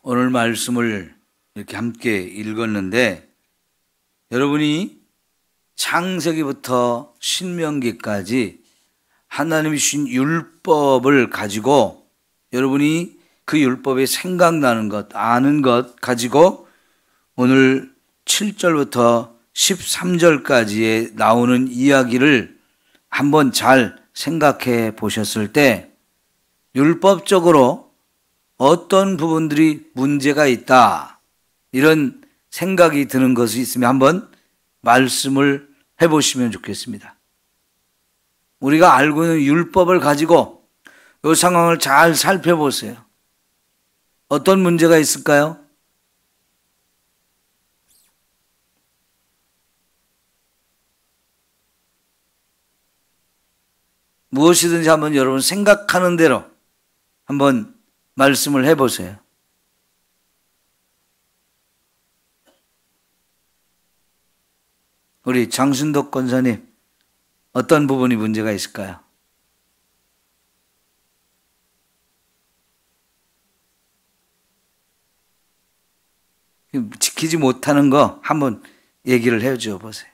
오늘 말씀을 이렇게 함께 읽었는데 여러분이 창세기부터 신명기까지 하나님이 주신 율법을 가지고 여러분이 그 율법에 생각나는 것, 아는 것 가지고 오늘 7절부터 13절까지에 나오는 이야기를 한번 잘 생각해 보셨을 때 율법적으로 어떤 부분들이 문제가 있다, 이런 생각이 드는 것이 있으면 한번 말씀을 해보시면 좋겠습니다. 우리가 알고 있는 율법을 가지고 이 상황을 잘 살펴보세요. 어떤 문제가 있을까요? 무엇이든지 한번 여러분 생각하는 대로 한번 말씀을 해보세요. 우리 장순덕 권사님, 어떤 부분이 문제가 있을까요? 지키지 못하는 거 한번 얘기를 해줘 보세요.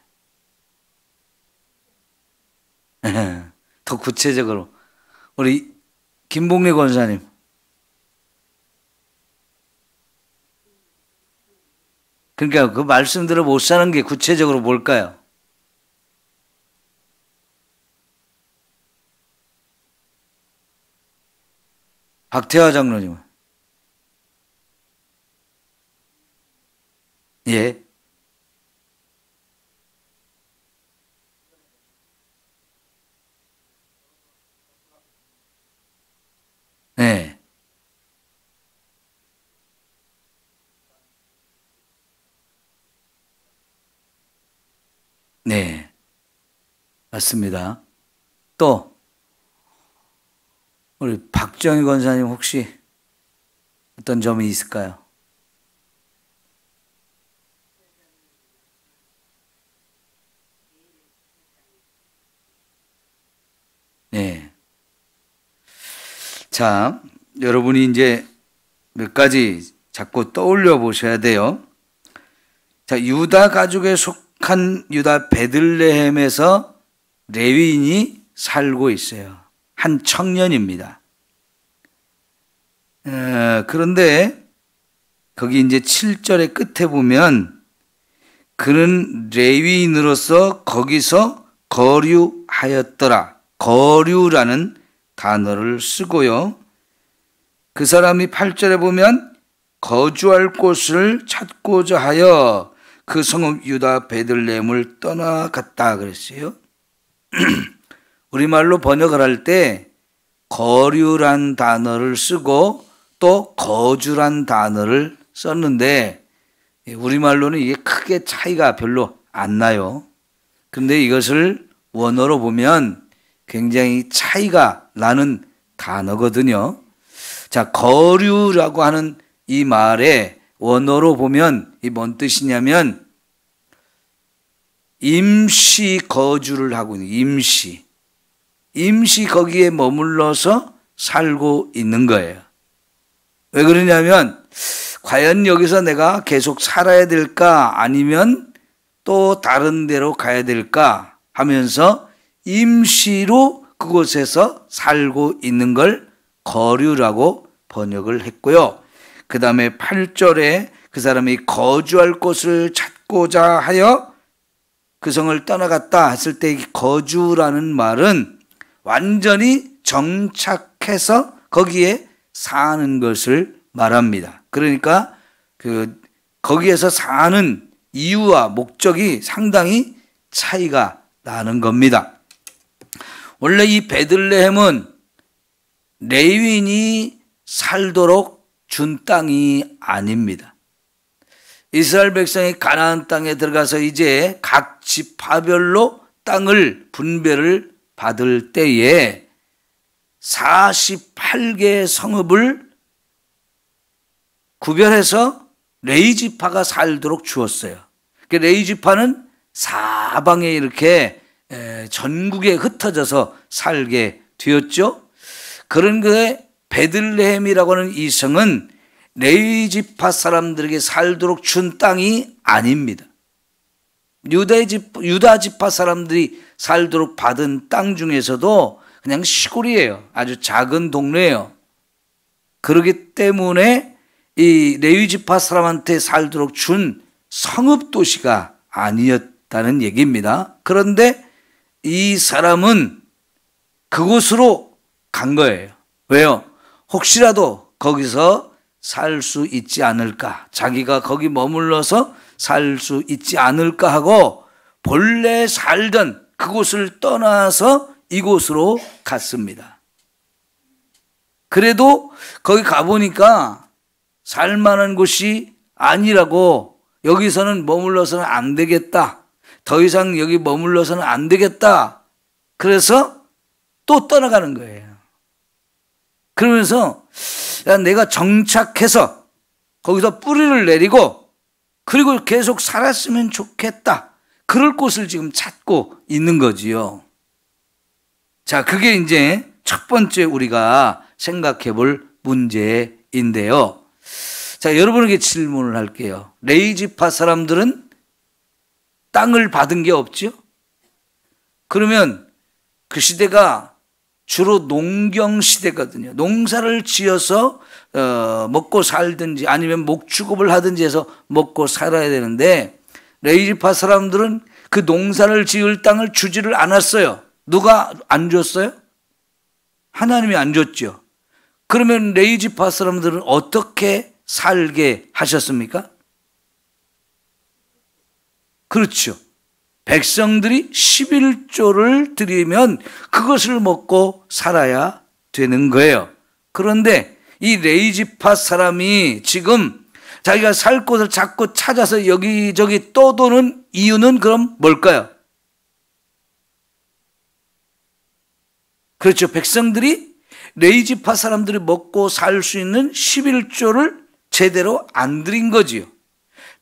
더 구체적으로 우리 김봉래 권사님, 그러니까 그 말씀대로 못 사는 게 구체적으로 뭘까요? 박태화 장로님은? 예. 네. 네. 맞습니다. 또 우리 박정희 권사님 혹시 어떤 점이 있을까요? 네. 자, 여러분이 이제 몇 가지 자꾸 떠올려 보셔야 돼요. 자, 유다 가족에 속한 유다 베들레헴에서 레위인이 살고 있어요. 한 청년입니다. 그런데 거기 이제 7절의 끝에 보면 그는 레위인으로서 거기서 거류하였더라. 거류라는 단어를 쓰고요. 그 사람이 8절에 보면 거주할 곳을 찾고자 하여 그 성읍 유다 베들레헴을 떠나갔다 그랬어요. 우리말로 번역을 할 때 거류란 단어를 쓰고 또 거주란 단어를 썼는데 우리말로는 이게 크게 차이가 별로 안 나요. 그런데 이것을 원어로 보면 굉장히 차이가 나는 단어거든요. 자, 거류라고 하는 이 말에 원어로 보면 이 뭔 뜻이냐면 임시 거주를 하고 있는, 임시 거기에 머물러서 살고 있는 거예요. 왜 그러냐면 과연 여기서 내가 계속 살아야 될까 아니면 또 다른 데로 가야 될까 하면서 임시로 그곳에서 살고 있는 걸 거류라고 번역을 했고요. 그 다음에 8절에 그 사람이 거주할 곳을 찾고자 하여 그 성을 떠나갔다 했을 때 거주라는 말은 완전히 정착해서 거기에 사는 것을 말합니다. 그러니까 거기에서 사는 이유와 목적이 상당히 차이가 나는 겁니다. 원래 이 베들레헴은 레위인이 살도록 준 땅이 아닙니다. 이스라엘 백성이 가나안 땅에 들어가서 이제 각 지파별로 땅을 분배를 받을 때에 48개의 성읍을 구별해서 레위 지파가 살도록 주었어요. 레위 지파는 사방에 이렇게 전국에 흩어져서 살게 되었죠. 그런 그의 베들레헴이라고 하는 이 성은 레위지파 사람들에게 살도록 준 땅이 아닙니다. 유다 지파 사람들이 살도록 받은 땅 중에서도 그냥 시골이에요. 아주 작은 동네예요. 그렇기 때문에 이 레위지파 사람한테 살도록 준 성읍 도시가 아니었다는 얘기입니다. 그런데 이 사람은 그곳으로 간 거예요. 왜요? 혹시라도 거기서 살 수 있지 않을까, 자기가 거기 머물러서 살 수 있지 않을까 하고 본래 살던 그곳을 떠나서 이곳으로 갔습니다. 그래도 거기 가보니까 살만한 곳이 아니라고, 여기서는 머물러서는 안 되겠다, 더 이상 여기 머물러서는 안 되겠다, 그래서 또 떠나가는 거예요. 그러면서 내가 정착해서 거기서 뿌리를 내리고 그리고 계속 살았으면 좋겠다, 그럴 곳을 지금 찾고 있는 거지요. 자, 그게 이제 첫 번째 우리가 생각해 볼 문제인데요. 자, 여러분에게 질문을 할게요. 레위지파 사람들은 땅을 받은 게 없죠? 그러면 그 시대가 주로 농경 시대거든요. 농사를 지어서 먹고 살든지 아니면 목축업을 하든지 해서 먹고 살아야 되는데, 레위지파 사람들은 그 농사를 지을 땅을 주지를 않았어요. 누가 안 줬어요? 하나님이 안 줬죠. 그러면 레위지파 사람들은 어떻게 살게 하셨습니까? 그렇죠. 백성들이 11조를 드리면 그것을 먹고 살아야 되는 거예요. 그런데 이 레위지파 사람이 지금 자기가 살 곳을 자꾸 찾아서 여기저기 떠도는 이유는 그럼 뭘까요? 그렇죠. 백성들이, 레위지파 사람들이 먹고 살 수 있는 11조를 제대로 안 드린 거지요.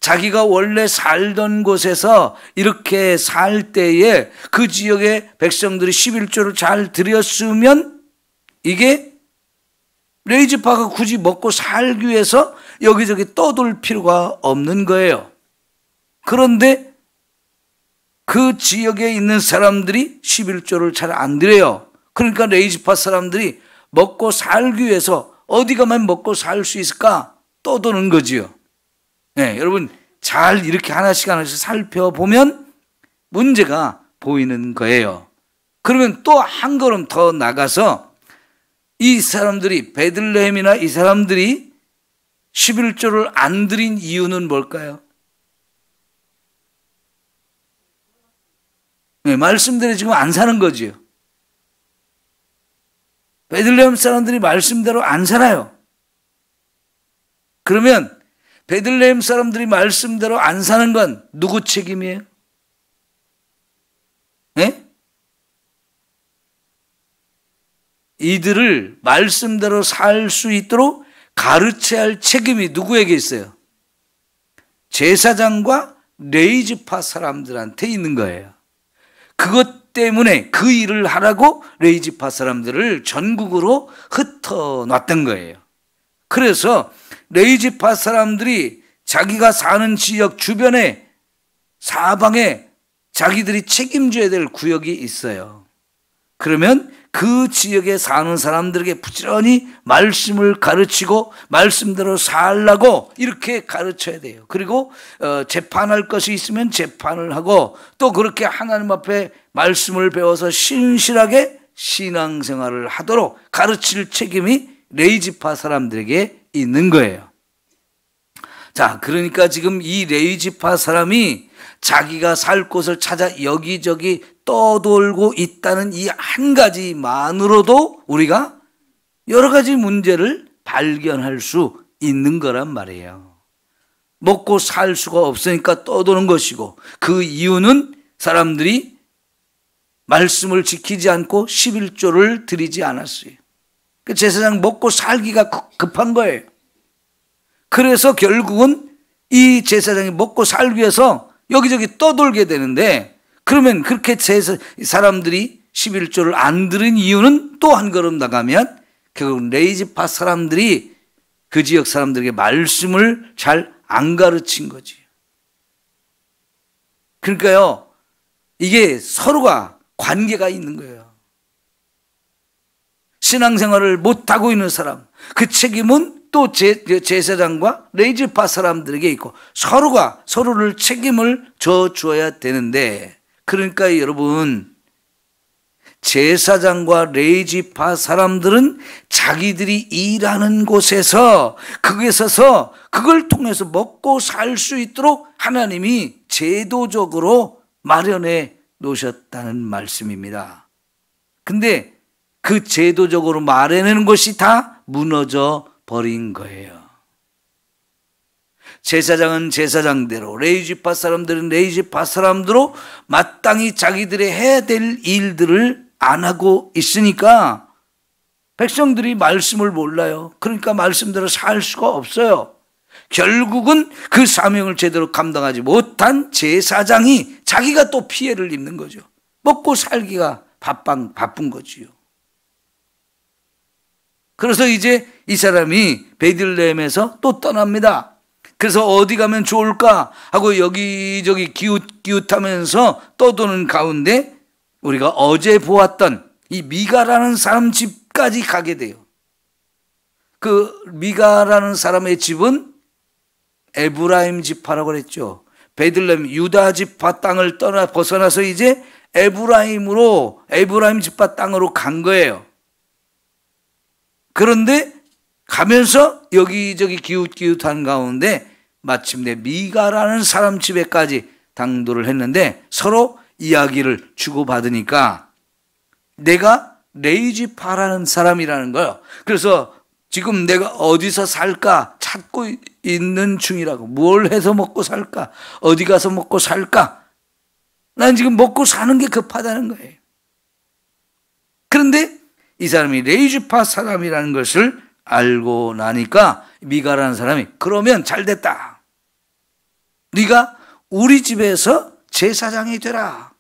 자기가 원래 살던 곳에서 이렇게 살 때에 그 지역의 백성들이 11조를 잘 드렸으면 이게 레위지파가 굳이 먹고 살기 위해서 여기저기 떠돌 필요가 없는 거예요. 그런데 그 지역에 있는 사람들이 11조를 잘 안 드려요. 그러니까 레위지파 사람들이 먹고 살기 위해서 어디 가면 먹고 살 수 있을까 떠도는 거지요. 네, 여러분 잘 이렇게 하나씩 살펴보면 문제가 보이는 거예요. 그러면 또 한 걸음 더 나가서 이 사람들이, 베들레헴이나 이 사람들이 11조를 안 드린 이유는 뭘까요? 네, 말씀대로 지금 안 사는 거지요. 베들레헴 사람들이 말씀대로 안 살아요. 그러면 베들레헴 사람들이 말씀대로 안 사는 건 누구 책임이에요? 네? 이들을 말씀대로 살 수 있도록 가르쳐야 할 책임이 누구에게 있어요? 제사장과 레위지파 사람들한테 있는 거예요. 그것 때문에 그 일을 하라고 레위지파 사람들을 전국으로 흩어놨던 거예요. 그래서 레위지파 사람들이 자기가 사는 지역 주변에 사방에 자기들이 책임져야 될 구역이 있어요. 그러면 그 지역에 사는 사람들에게 부지런히 말씀을 가르치고 말씀대로 살라고 이렇게 가르쳐야 돼요. 그리고 재판할 것이 있으면 재판을 하고 또 그렇게 하나님 앞에 말씀을 배워서 신실하게 신앙생활을 하도록 가르칠 책임이 레위지파 사람들에게 있는 거예요. 자, 그러니까 지금 이 레위지파 사람이 자기가 살 곳을 찾아 여기저기 떠돌고 있다는 이 한 가지만으로도 우리가 여러 가지 문제를 발견할 수 있는 거란 말이에요. 먹고 살 수가 없으니까 떠도는 것이고, 그 이유는 사람들이 말씀을 지키지 않고 11조를 드리지 않았어요. 제사장 먹고 살기가 급한 거예요. 그래서 결국은 이 제사장이 먹고 살기 위해서 여기저기 떠돌게 되는데, 그러면 그렇게 사람들이 11조를 안 들은 이유는 또 한 걸음 나가면 결국 레위지파 사람들이 그 지역 사람들에게 말씀을 잘 안 가르친 거지. 그러니까요, 이게 서로가 관계가 있는 거예요. 신앙생활을 못하고 있는 사람, 그 책임은 또 제사장과 레위지파 사람들에게 있고 서로가 서로를 책임을 져줘야 되는데, 그러니까 여러분, 제사장과 레위지파 사람들은 자기들이 일하는 곳에서 거기에 서서 그걸 통해서 먹고 살 수 있도록 하나님이 제도적으로 마련해 놓으셨다는 말씀입니다. 근데 그 제도적으로 마련하는 것이 다 무너져 버린 거예요. 제사장은 제사장대로, 레위지파 사람들은 레위지파 사람대로 마땅히 자기들이 해야 될 일들을 안 하고 있으니까 백성들이 말씀을 몰라요. 그러니까 말씀대로 살 수가 없어요. 결국은 그 사명을 제대로 감당하지 못한 제사장이 자기가 또 피해를 입는 거죠. 먹고 살기가 바쁜 거지요. 그래서 이제 이 사람이 베들레헴에서 또 떠납니다. 그래서 어디 가면 좋을까 하고 여기저기 기웃기웃하면서 떠도는 가운데 우리가 어제 보았던 이 미가라는 사람 집까지 가게 돼요. 그 미가라는 사람의 집은 에브라임 지파라고 그랬죠. 베들레헴 유다 지파 땅을 벗어나서 이제 에브라임 지파 땅으로 간 거예요. 그런데 가면서 여기저기 기웃기웃한 가운데 마침내 미가라는 사람 집에까지 당도를 했는데 서로 이야기를 주고받으니까 내가 레위지파라는 사람이라는 거예요. 그래서 지금 내가 어디서 살까 찾고 있는 중이라고. 뭘 해서 먹고 살까? 어디 가서 먹고 살까? 난 지금 먹고 사는 게 급하다는 거예요. 그런데 이 사람이 레위지파 사람이라는 것을 알고 나니까 미가라는 사람이 그러면 잘 됐다. 네가 우리 집에서 제사장이 되라.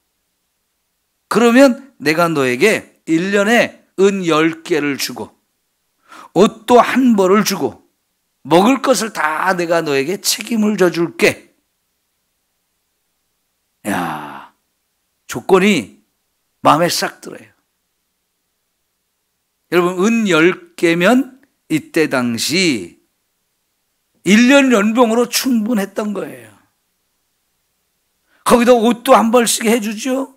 그러면 내가 너에게 1년에 은 10개를 주고 옷도 한 벌을 주고 먹을 것을 다 내가 너에게 책임을 져줄게. 야, 조건이 마음에 싹 들어요. 여러분, 은 10개면 이때 당시 1년 연봉으로 충분했던 거예요. 거기다 옷도 한 벌씩 해주죠.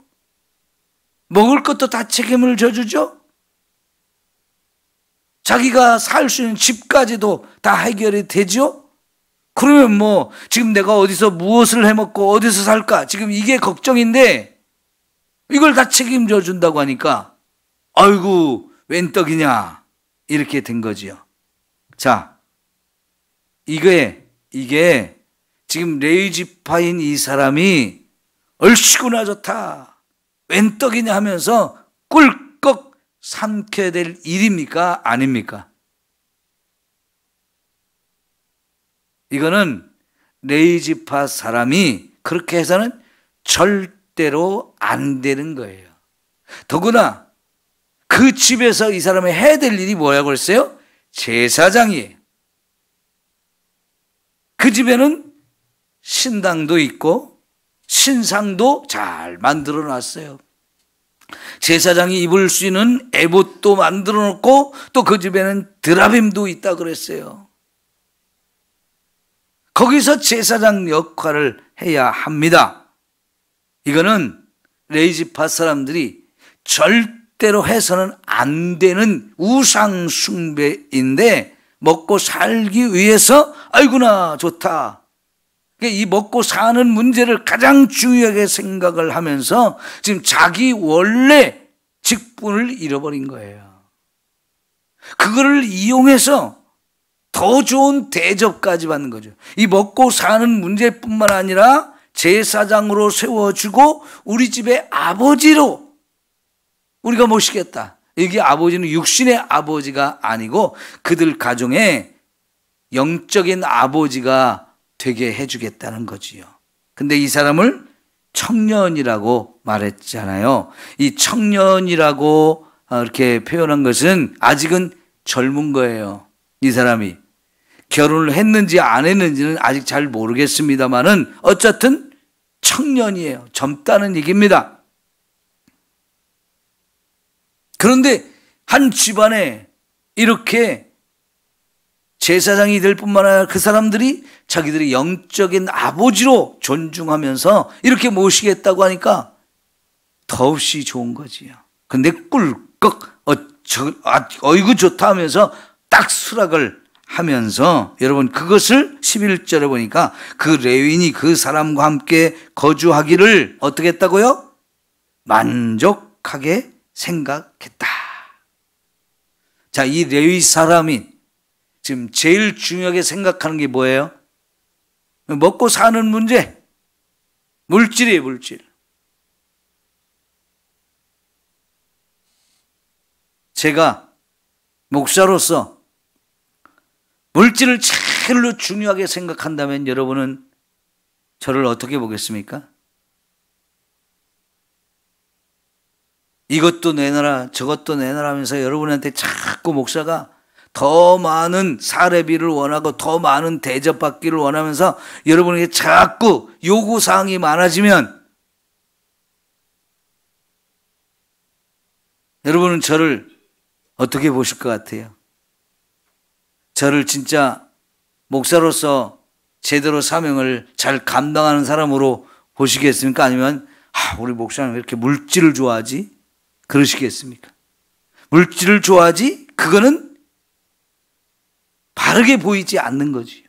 먹을 것도 다 책임을 져주죠. 자기가 살 수 있는 집까지도 다 해결이 되죠. 그러면 뭐 지금 내가 어디서 무엇을 해먹고 어디서 살까 지금 이게 걱정인데 이걸 다 책임져 준다고 하니까 아이고 웬 떡이냐 이렇게 된 거지요. 자, 이게 지금 레위지파인 이 사람이 얼씨구나 좋다 웬 떡이냐 하면서 꿀꺽 삼켜야 될 일입니까? 아닙니까? 이거는 레위지파 사람이 그렇게 해서는 절대로 안 되는 거예요. 더구나 그 집에서 이 사람이 해야 될 일이 뭐라고 했어요? 제사장이에요. 그 집에는 신당도 있고 신상도 잘 만들어 놨어요. 제사장이 입을 수 있는 에봇도 만들어 놓고 또 그 집에는 드라빔도 있다 그랬어요. 거기서 제사장 역할을 해야 합니다. 이거는 레위지파 사람들이 절대로 해서는 안 되는 우상 숭배인데 먹고 살기 위해서 아이구나 좋다. 이 먹고 사는 문제를 가장 중요하게 생각을 하면서 지금 자기 원래 직분을 잃어버린 거예요. 그거를 이용해서 더 좋은 대접까지 받는 거죠. 이 먹고 사는 문제뿐만 아니라 제사장으로 세워주고 우리 집의 아버지로 우리가 모시겠다. 이게 아버지는 육신의 아버지가 아니고 그들 가정의 영적인 아버지가 되게 해주겠다는 거지요. 근데 이 사람을 청년이라고 말했잖아요. 이 청년이라고 이렇게 표현한 것은 아직은 젊은 거예요. 이 사람이. 결혼을 했는지 안 했는지는 아직 잘 모르겠습니다만은 어쨌든 청년이에요. 젊다는 얘기입니다. 그런데 한 집안에 이렇게 제사장이 될 뿐만 아니라 그 사람들이 자기들의 영적인 아버지로 존중하면서 이렇게 모시겠다고 하니까 더없이 좋은 거지요. 근데 꿀꺽 어이구 좋다 하면서 딱 수락을 하면서 여러분 그것을 11절에 보니까 그 레위인이 그 사람과 함께 거주하기를 어떻게 했다고요? 만족하게 생각했다. 자, 이 레위 사람이 지금 제일 중요하게 생각하는 게 뭐예요? 먹고 사는 문제, 물질이에요, 물질. 제가 목사로서 물질을 제일로 중요하게 생각한다면 여러분은 저를 어떻게 보겠습니까? 이것도 내놔라 저것도 내놔라 하면서 여러분한테 자꾸 목사가 더 많은 사례비를 원하고 더 많은 대접받기를 원하면서 여러분에게 자꾸 요구사항이 많아지면 여러분은 저를 어떻게 보실 것 같아요? 저를 진짜 목사로서 제대로 사명을 잘 감당하는 사람으로 보시겠습니까? 아니면 우리 목사는 왜 이렇게 물질을 좋아하지? 그러시겠습니까? 물질을 좋아하지? 그거는 바르게 보이지 않는 거지요.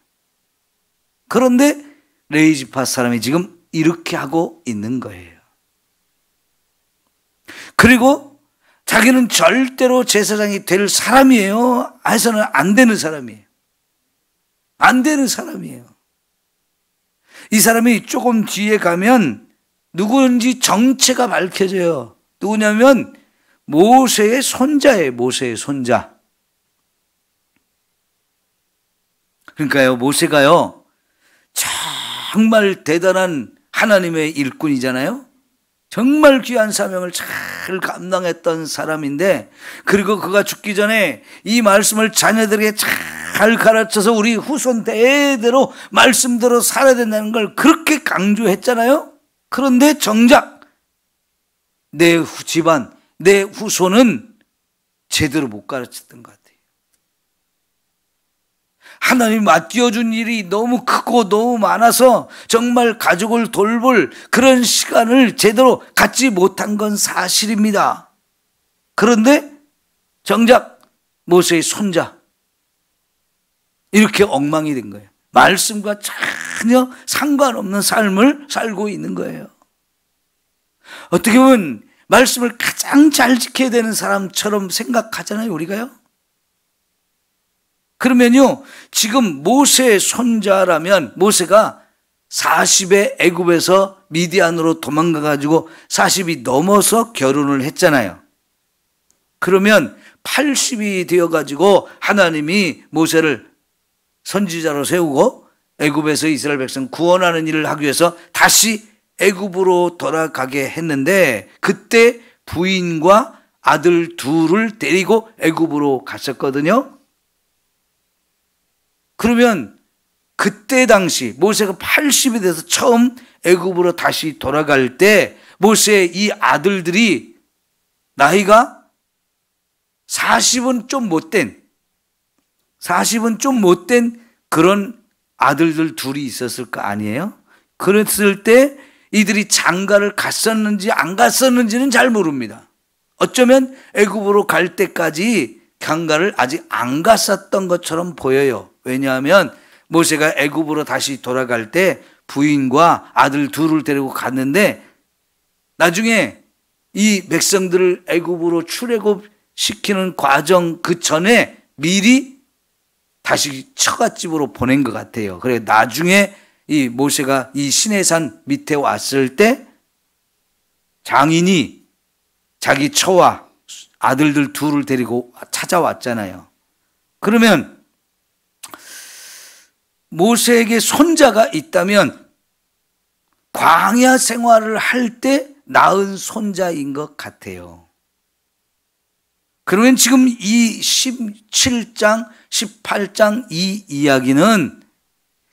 그런데 레위지파 사람이 지금 이렇게 하고 있는 거예요. 그리고 자기는 절대로 제사장이 될 사람이에요. 해서는 안 되는 사람이에요. 안 되는 사람이에요. 이 사람이 조금 뒤에 가면 누구인지 정체가 밝혀져요. 누구냐면 모세의 손자예요. 모세의 손자. 그러니까요, 모세가요, 정말 대단한 하나님의 일꾼이잖아요. 정말 귀한 사명을 잘 감당했던 사람인데, 그리고 그가 죽기 전에 이 말씀을 자녀들에게 잘 가르쳐서 우리 후손 대대로 말씀대로 살아야 된다는 걸 그렇게 강조했잖아요. 그런데 정작 내 집안, 내 후손은 제대로 못 가르쳤던 것 같아요. 하나님이 맡겨준 일이 너무 크고 너무 많아서 정말 가족을 돌볼 그런 시간을 제대로 갖지 못한 건 사실입니다. 그런데 정작 모세의 손자 이렇게 엉망이 된 거예요. 말씀과 전혀 상관없는 삶을 살고 있는 거예요. 어떻게 보면 말씀을 가장 잘 지켜야 되는 사람처럼 생각하잖아요, 우리가요. 그러면요, 지금 모세의 손자라면 모세가 40에 애굽에서 미디안으로 도망가가지고 40이 넘어서 결혼을 했잖아요. 그러면 80이 되어가지고 하나님이 모세를 선지자로 세우고 애굽에서 이스라엘 백성 구원하는 일을 하기 위해서 다시 애굽으로 돌아가게 했는데 그때 부인과 아들 둘을 데리고 애굽으로 갔었거든요. 그러면 그때 당시 모세가 80이 돼서 처음 애굽으로 다시 돌아갈 때 모세의 이 아들들이 나이가 40은 좀 못된 그런 아들들 둘이 있었을 거 아니에요? 그랬을 때 이들이 장가를 갔었는지 안 갔었는지는 잘 모릅니다. 어쩌면 애굽으로 갈 때까지 장가를 아직 안 갔었던 것처럼 보여요. 왜냐하면 모세가 애굽으로 다시 돌아갈 때 부인과 아들 둘을 데리고 갔는데 나중에 이 백성들을 애굽으로 출애굽시키는 과정 그 전에 미리 다시 처갓집으로 보낸 것 같아요. 그래 나중에 이 모세가 이 시내산 밑에 왔을 때 장인이 자기 처와 아들들 둘을 데리고 찾아왔잖아요. 그러면 모세에게 손자가 있다면 광야 생활을 할 때 낳은 손자인 것 같아요. 그러면 지금 이 17장, 18장 이 이야기는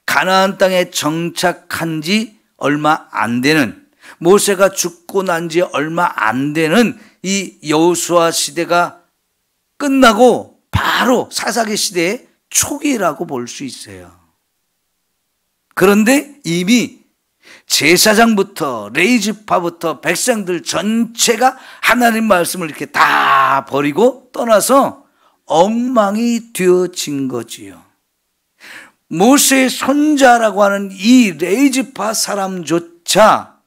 가나안 땅에 정착한 지 얼마 안 되는, 모세가 죽고 난 지 얼마 안 되는 이 여호수아 시대가 끝나고 바로 사사기 시대의 초기라고 볼 수 있어요. 그런데 이미 제사장부터 레위지파부터 백성들 전체가 하나님 말씀을 이렇게 다 버리고 떠나서 엉망이 되어진 거지요. 모세의 손자라고 하는 이 레위지파 사람조차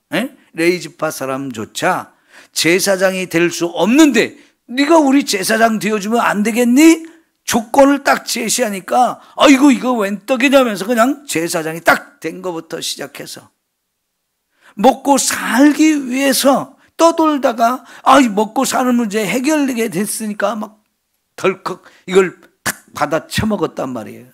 제사장이 될 수 없는데 네가 우리 제사장 되어주면 안 되겠니? 조건을 딱 제시하니까 아이고 이거 웬 떡이냐면서 그냥 제사장이 딱 된 것부터 시작해서 먹고 살기 위해서 떠돌다가 먹고 사는 문제 해결되게 됐으니까 막 덜컥 이걸 탁 받아 처먹었단 말이에요.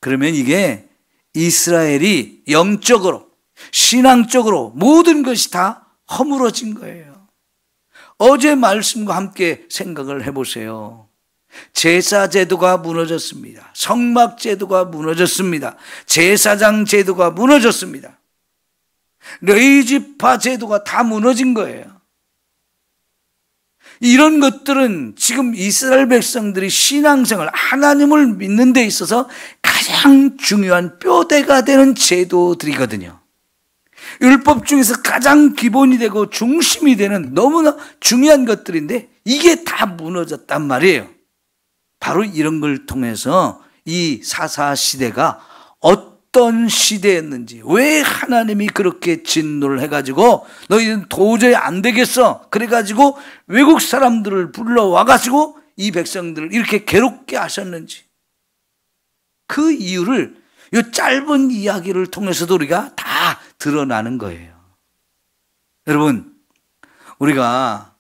그러면 이게 이스라엘이 영적으로 신앙적으로 모든 것이 다 허물어진 거예요. 어제 말씀과 함께 생각을 해보세요. 제사 제도가 무너졌습니다. 성막 제도가 무너졌습니다. 제사장 제도가 무너졌습니다. 레위지파 제도가 다 무너진 거예요. 이런 것들은 지금 이스라엘 백성들이 신앙생활, 하나님을 믿는 데 있어서 가장 중요한 뼈대가 되는 제도들이거든요. 율법 중에서 가장 기본이 되고 중심이 되는 너무나 중요한 것들인데 이게 다 무너졌단 말이에요. 바로 이런 걸 통해서 이 사사 시대가 어떤 시대였는지, 왜 하나님이 그렇게 진노를 해가지고 너희는 도저히 안 되겠어 그래가지고 외국 사람들을 불러와가지고 이 백성들을 이렇게 괴롭게 하셨는지, 그 이유를 이 짧은 이야기를 통해서도 우리가 다 드러나는 거예요. 여러분, 우리가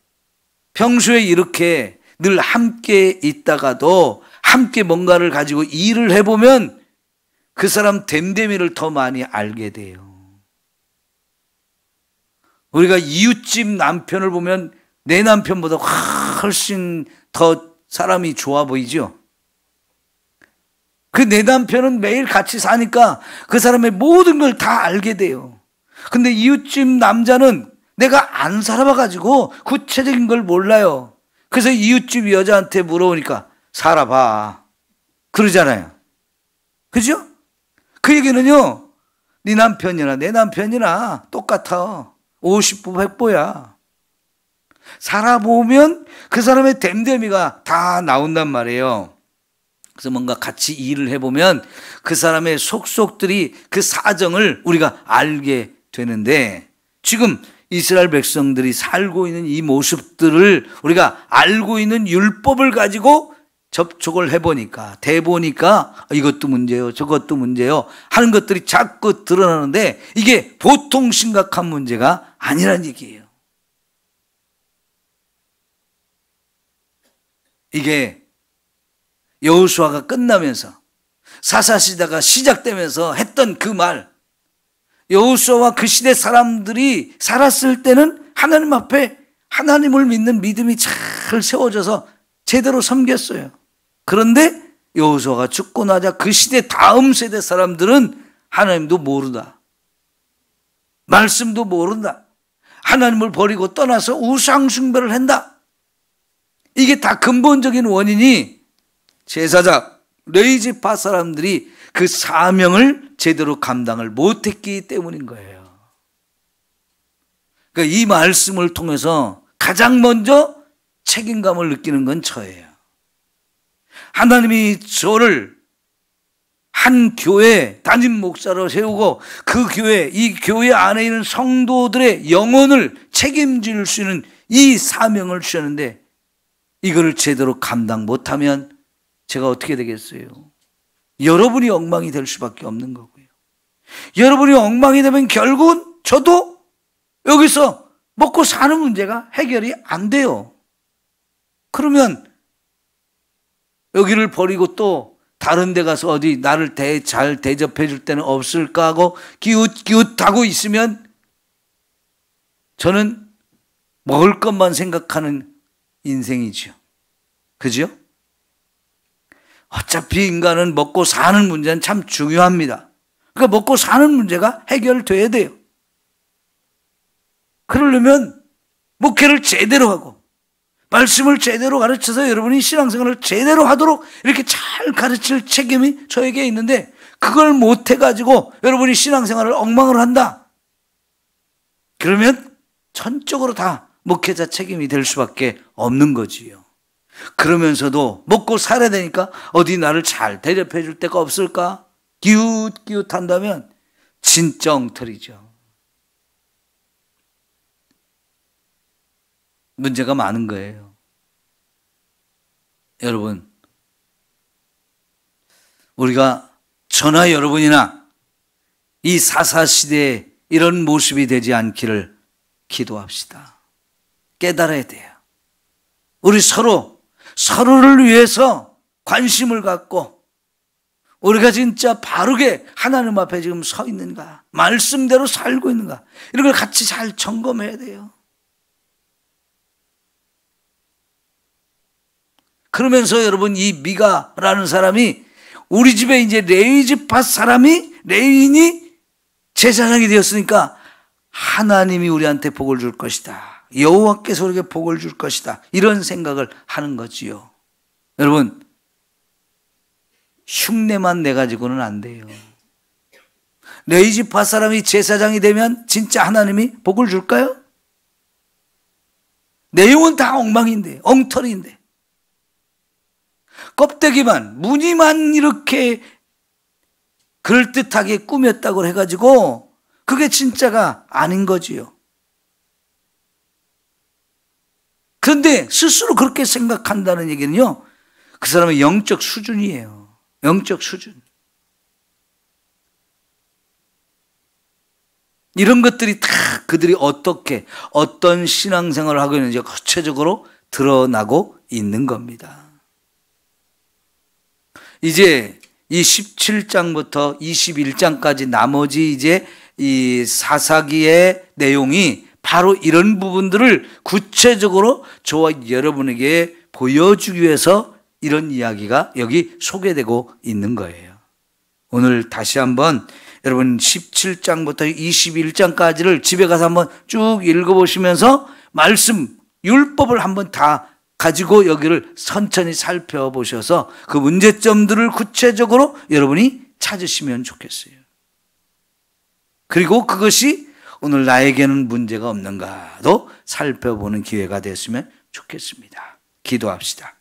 평소에 이렇게 늘 함께 있다가도 함께 뭔가를 가지고 일을 해보면 그 사람 됨됨이를 더 많이 알게 돼요. 우리가 이웃집 남편을 보면 내 남편보다 훨씬 더 사람이 좋아 보이죠. 그 내 남편은 매일 같이 사니까 그 사람의 모든 걸 다 알게 돼요. 근데 이웃집 남자는 내가 안 살아봐가지고 구체적인 걸 몰라요. 그래서 이웃집 여자한테 물어보니까 살아봐 그러잖아요. 그죠? 그 얘기는요, 네 남편이나 내 남편이나 똑같아. 50보 100보야. 살아보면 그 사람의 됨됨이가 다 나온단 말이에요. 그래서 뭔가 같이 일을 해보면 그 사람의 속속들이, 그 사정을 우리가 알게 되는데, 지금 이스라엘 백성들이 살고 있는 이 모습들을 우리가 알고 있는 율법을 가지고 접촉을 해보니까, 대보니까 이것도 문제요 저것도 문제요 하는 것들이 자꾸 드러나는데 이게 보통 심각한 문제가 아니란 얘기예요. 이게 여호수아가 끝나면서 사사시대가 시작되면서 했던 그 말, 여호수아와 그 시대 사람들이 살았을 때는 하나님 앞에 하나님을 믿는 믿음이 잘 세워져서 제대로 섬겼어요. 그런데 여호수아가 죽고 나자 그 시대 다음 세대 사람들은 하나님도 모른다, 말씀도 모른다, 하나님을 버리고 떠나서 우상 숭배를 한다. 이게 다 근본적인 원인이 제사장, 레위지파 사람들이 그 사명을 제대로 감당을 못했기 때문인 거예요. 그러니까 이 말씀을 통해서 가장 먼저 책임감을 느끼는 건 저예요. 하나님이 저를 한 교회 담임 목사로 세우고 그 교회, 이 교회 안에 있는 성도들의 영혼을 책임질 수 있는 이 사명을 주셨는데 이거를 제대로 감당 못하면 제가 어떻게 되겠어요? 여러분이 엉망이 될 수밖에 없는 거고요. 여러분이 엉망이 되면 결국은 저도 여기서 먹고 사는 문제가 해결이 안 돼요. 그러면 여기를 버리고 또 다른 데 가서 어디 나를 잘 대접해 줄 때는 없을까 하고 기웃기웃하고 있으면 저는 먹을 것만 생각하는 인생이죠. 그죠? 어차피 인간은 먹고 사는 문제는 참 중요합니다. 그러니까 먹고 사는 문제가 해결돼야 돼요. 그러려면 목회를 제대로 하고 말씀을 제대로 가르쳐서 여러분이 신앙생활을 제대로 하도록 이렇게 잘 가르칠 책임이 저에게 있는데, 그걸 못해가지고 여러분이 신앙생활을 엉망으로 한다. 그러면 전적으로 다 목회자 책임이 될 수밖에 없는 거지요. 그러면서도 먹고 살아야 되니까 어디 나를 잘 대접해 줄 데가 없을까? 기웃기웃한다면 진짜 엉터리죠. 문제가 많은 거예요. 여러분, 우리가 저나 여러분이나 이 사사시대에 이런 모습이 되지 않기를 기도합시다. 깨달아야 돼요. 우리 서로를 위해서 관심을 갖고 우리가 진짜 바르게 하나님 앞에 지금 서 있는가, 말씀대로 살고 있는가, 이런 걸 같이 잘 점검해야 돼요. 그러면서 여러분, 이 미가라는 사람이 우리 집에 이제 레위 지파 레위인이 제사장이 되었으니까 하나님이 우리한테 복을 줄 것이다, 여호와께서 우리에게 복을 줄 것이다, 이런 생각을 하는 거지요. 여러분, 흉내만 내가지고는 안 돼요. 레위 지파 사람이 제사장이 되면 진짜 하나님이 복을 줄까요? 내용은 다 엉망인데, 엉터리인데, 껍데기만, 무늬만 이렇게 그럴듯하게 꾸몄다고 해가지고 그게 진짜가 아닌 거지요. 그런데 스스로 그렇게 생각한다는 얘기는요, 그 사람의 영적 수준이에요. 영적 수준. 이런 것들이 다 그들이 어떤 신앙생활을 하고 있는지 구체적으로 드러나고 있는 겁니다. 이제 이 17장부터 21장까지 나머지 이제 이 사사기의 내용이 바로 이런 부분들을 구체적으로 저와 여러분에게 보여주기 위해서 이런 이야기가 여기 소개되고 있는 거예요. 오늘 다시 한번 여러분 17장부터 21장까지를 집에 가서 한번 쭉 읽어보시면서 말씀, 율법을 한번 다 가지고 여기를 천천히 살펴보셔서 그 문제점들을 구체적으로 여러분이 찾으시면 좋겠어요. 그리고 그것이 오늘 나에게는 문제가 없는가도 살펴보는 기회가 됐으면 좋겠습니다. 기도합시다.